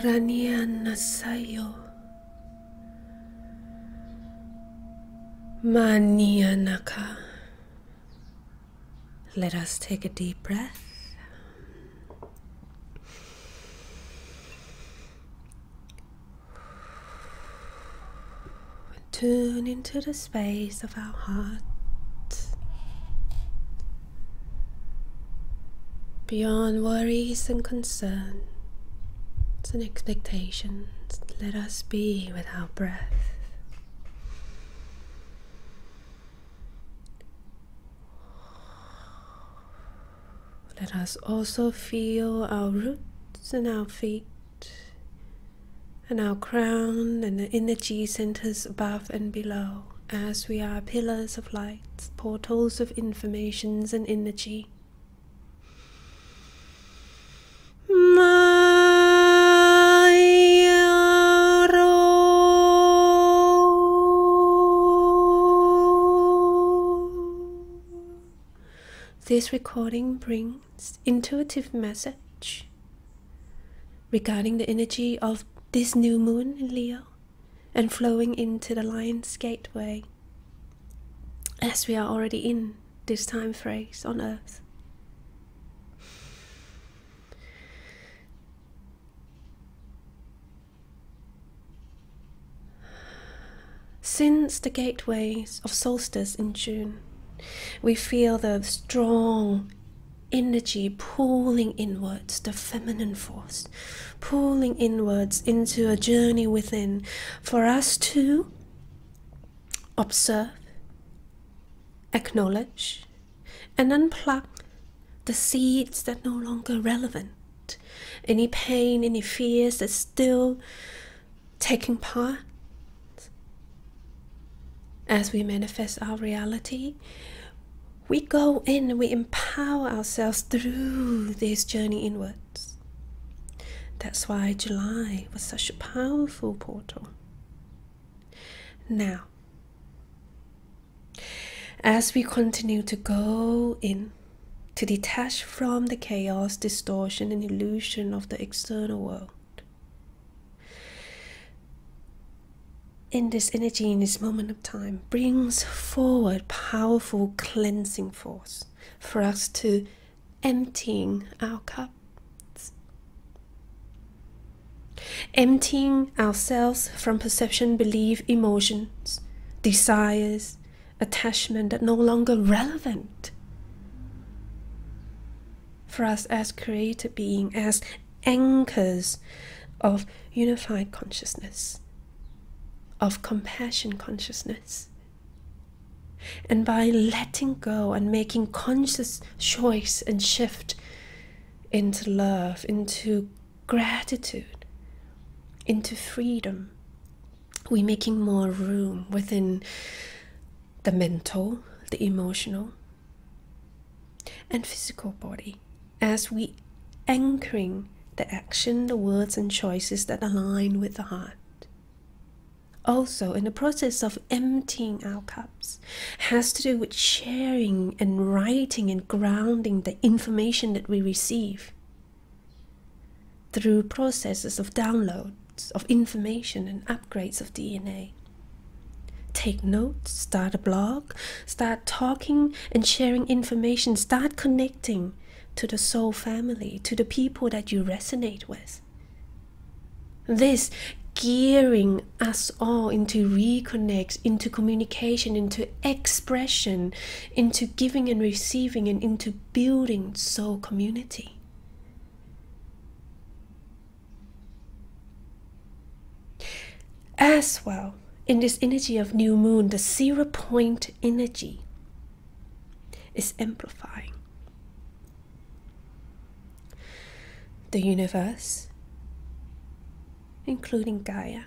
Raniana Sayo Manianaka. Let us take a deep breath. Tune into the space of our heart, beyond worries and concerns and expectations. Let us be with our breath. Let us also feel our roots and our feet and our crown and the energy centers above and below, as we are pillars of light, portals of informations and energy. This recording brings intuitive message regarding the energy of this new moon in Leo and flowing into the Lion's Gateway, as we are already in this time phase on Earth. Since the gateways of solstice in June, we feel the strong energy pulling inwards, the feminine force pulling inwards into a journey within, for us to observe, acknowledge, and unplug the seeds that are no longer relevant, any pain, any fears that's still taking part. As we manifest our reality, we go in and we empower ourselves through this journey inwards. That's why July was such a powerful portal. Now, as we continue to go in, to detach from the chaos, distortion, and illusion of the external world, in this energy, in this moment of time, brings forward powerful cleansing force for us to emptying our cups, emptying ourselves from perception, belief, emotions, desires, attachment that no longer relevant for us as created being, as anchors of unified consciousness, of compassion consciousness. And by letting go and making conscious choice and shift into love, into gratitude, into freedom, we're making more room within the mental, the emotional, and physical body, as we anchoring the action, the words and choices that align with the heart. Also, in the process of emptying our cups, has to do with sharing and writing and grounding the information that we receive through processes of downloads of information and upgrades of DNA. Take notes, start a blog, start talking and sharing information, start connecting to the soul family, to the people that you resonate with. This gearing us all into reconnect, into communication, into expression, into giving and receiving, and into building soul community. As well, in this energy of new moon, the 0 point energy is amplifying. The universe, including Gaia,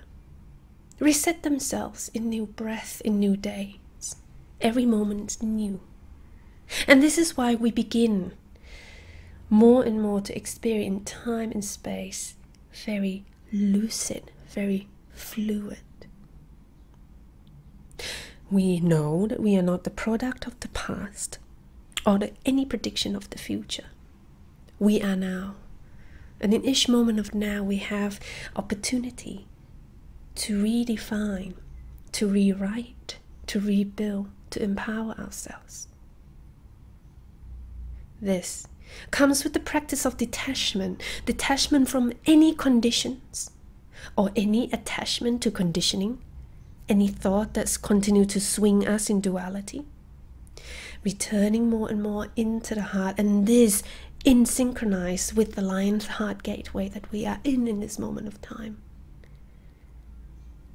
reset themselves in new breath, in new days. Every moment new. And this is why we begin more and more to experience time and space very lucid, very fluid. We know that we are not the product of the past or any prediction of the future. We are now. And in each moment of now, we have opportunity to redefine, to rewrite, to rebuild, to empower ourselves. This comes with the practice of detachment from any conditions or any attachment to conditioning, any thought that's continued to swing us in duality, returning more and more into the heart, and this in synchronize with the lion's heart gateway that we are in this moment of time.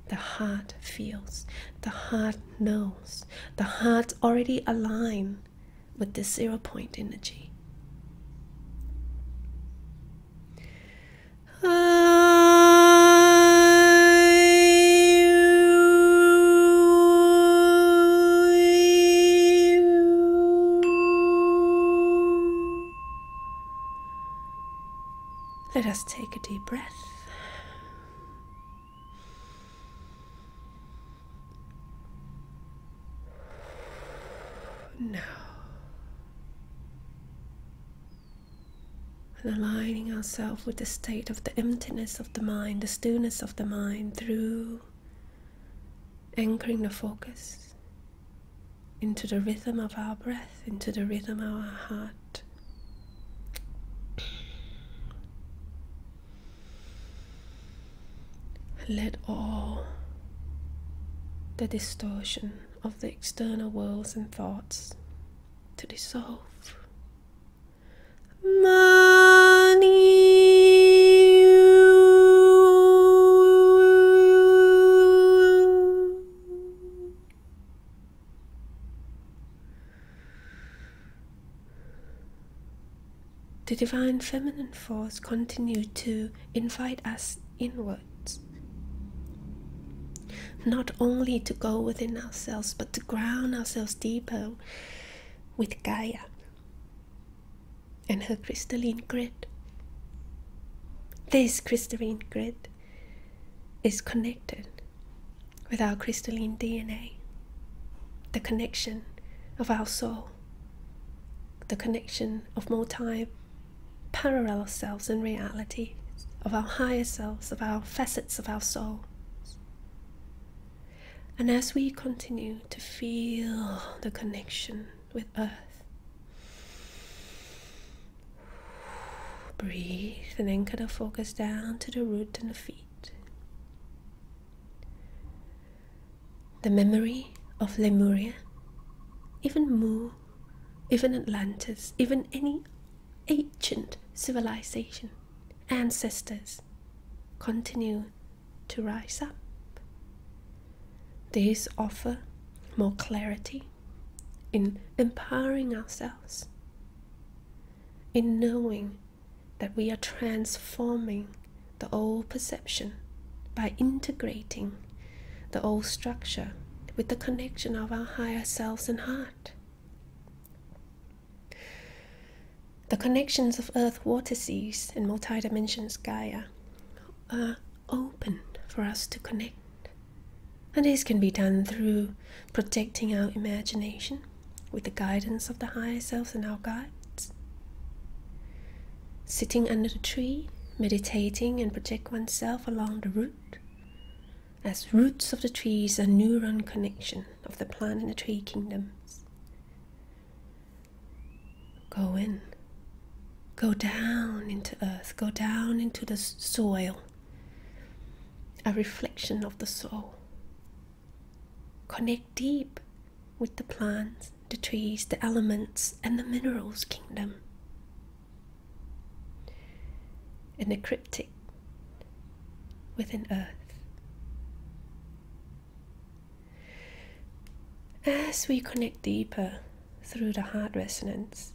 The heart feels, the heart knows, the heart already aligned with the 0 point energy. Let us take a deep breath. Now, and aligning ourselves with the state of the emptiness of the mind, the stillness of the mind, through anchoring the focus into the rhythm of our breath, into the rhythm of our heart. Let all the distortion of the external worlds and thoughts to dissolve. The divine feminine force continues to invite us inwards, not only to go within ourselves, but to ground ourselves deeper with Gaia and her crystalline grid. This crystalline grid is connected with our crystalline DNA, the connection of our soul, the connection of multi-parallel selves and realities, of our higher selves, of our facets of our soul. And as we continue to feel the connection with Earth, breathe and anchor the focus down to the root and the feet. The memory of Lemuria, even Mu, even Atlantis, even any ancient civilization, ancestors, continue to rise up. These offer more clarity in empowering ourselves, in knowing that we are transforming the old perception by integrating the old structure with the connection of our higher selves and heart. The connections of Earth, Water, Seas, and multi-dimensions Gaia are open for us to connect. And this can be done through projecting our imagination with the guidance of the higher selves and our guides. Sitting under the tree, meditating, and project oneself along the root, as roots of the trees are neuron connection of the plant and the tree kingdoms. Go in, go down into earth, go down into the soil, a reflection of the soul. Connect deep with the plants, the trees, the elements, and the minerals kingdom. In the cryptic within earth. As we connect deeper through the heart resonance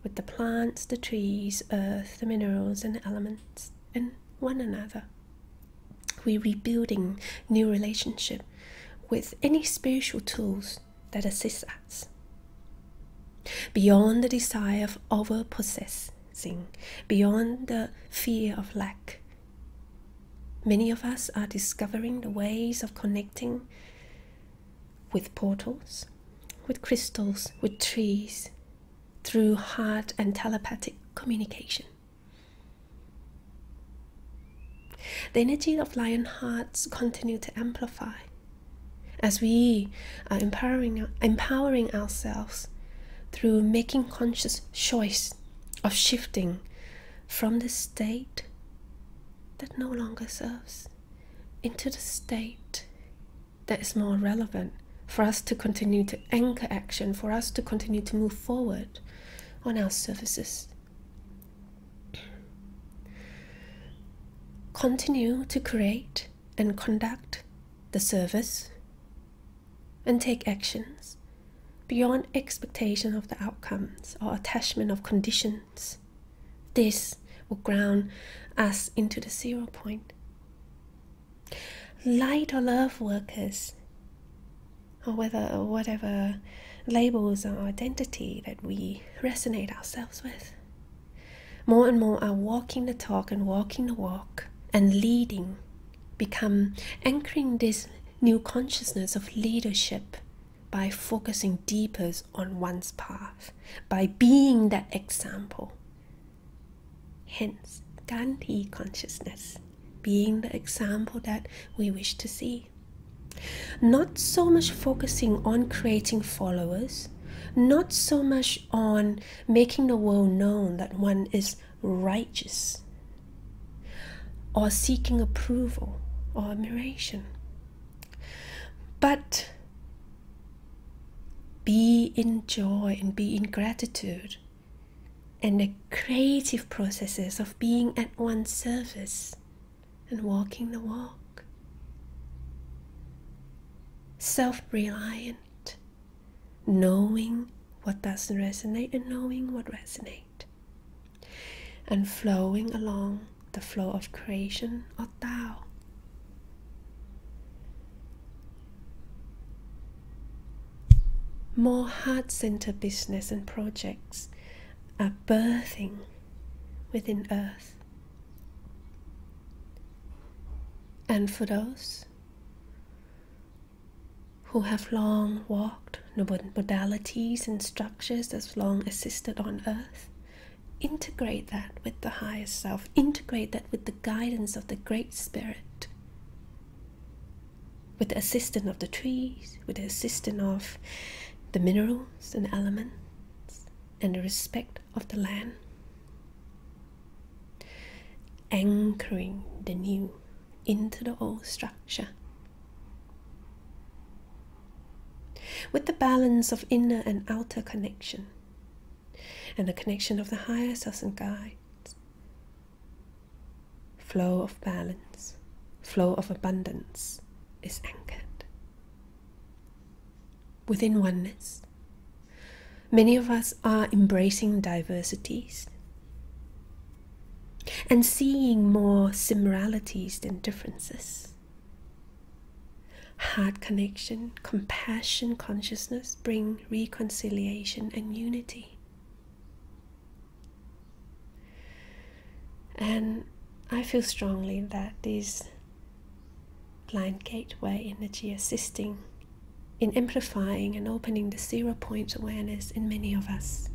with the plants, the trees, earth, the minerals, and the elements, and one another, we're rebuilding new relationship with any spiritual tools that assist us. Beyond the desire of over-possessing, beyond the fear of lack, many of us are discovering the ways of connecting with portals, with crystals, with trees, through heart and telepathic communication. The energy of lion hearts continue to amplify as we are empowering ourselves through making conscious choice of shifting from the state that no longer serves into the state that is more relevant for us to continue to anchor action, for us to continue to move forward on our services. Continue to create and conduct the service and take actions beyond expectation of the outcomes or attachment of conditions. This will ground us into the 0 point. Light or love workers, or whatever labels or identity that we resonate ourselves with, more and more are walking the talk and walking the walk and leading, become anchoring this new consciousness of leadership by focusing deeper on one's path, by being that example. Hence, Gandhi consciousness, being the example that we wish to see. Not so much focusing on creating followers, not so much on making the world known that one is righteous, or seeking approval or admiration, but be in joy and be in gratitude and the creative processes of being at one's service and walking the walk. Self-reliant, knowing what doesn't resonate and knowing what resonates, and flowing along the flow of creation or Tao. More heart-centered business and projects are birthing within Earth. And for those who have long walked the modalities and structures that's long existed on Earth, integrate that with the higher self, integrate that with the guidance of the Great Spirit, with the assistance of the trees, with the assistance of the minerals and elements, and the respect of the land. Anchoring the new into the old structure, with the balance of inner and outer connection, and the connection of the higher selves and guides. Flow of balance, flow of abundance is anchored. Within oneness, many of us are embracing diversities and seeing more similarities than differences. Heart connection, compassion, consciousness bring reconciliation and unity. And I feel strongly that this Lion Gateway energy assisting in amplifying and opening the 0 point awareness in many of us.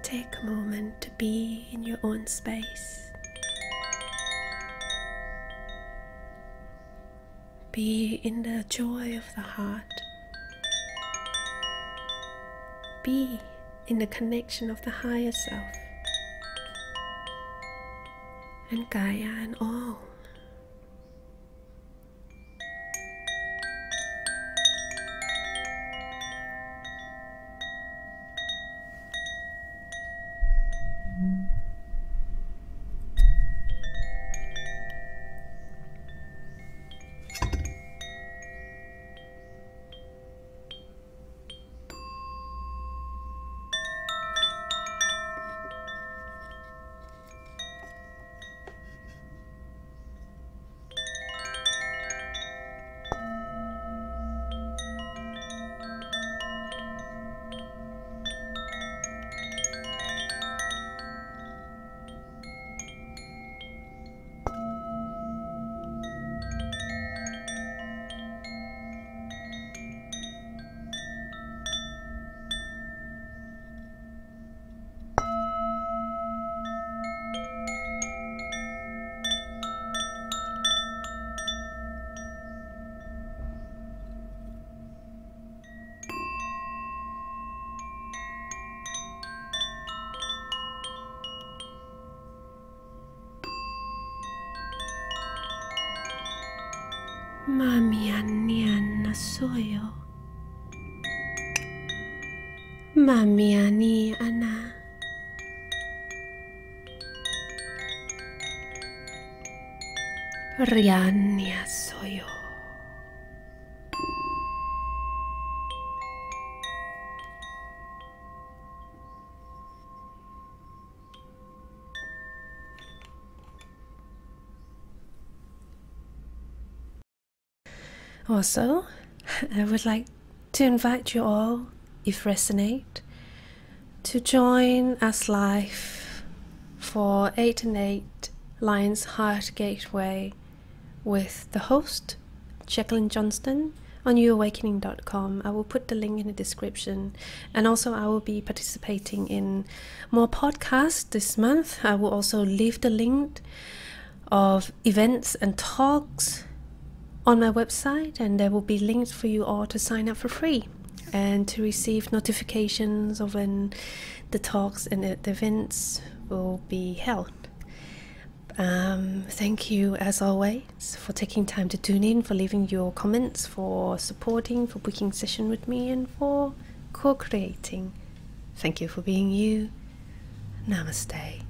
Take a moment to be in your own space. Be in the joy of the heart. Be in the connection of the higher self and Gaia and all. Mamianiana soyo. Mamiani ana. Riania soyo. Also, I would like to invite you all, if resonate, to join us live for 8 and 8 Lions Heart Gateway with the host, Jacqueline Johnston, on youawakening.com. I will put the link in the description, and also I will be participating in more podcasts this month. I will also leave the link of events and talks on my website, and there will be links for you all to sign up for free and to receive notifications of when the talks and the events will be held. Thank you as always for taking time to tune in, for leaving your comments, for supporting, for booking session with me, and for co-creating. Thank you for being you. Namaste.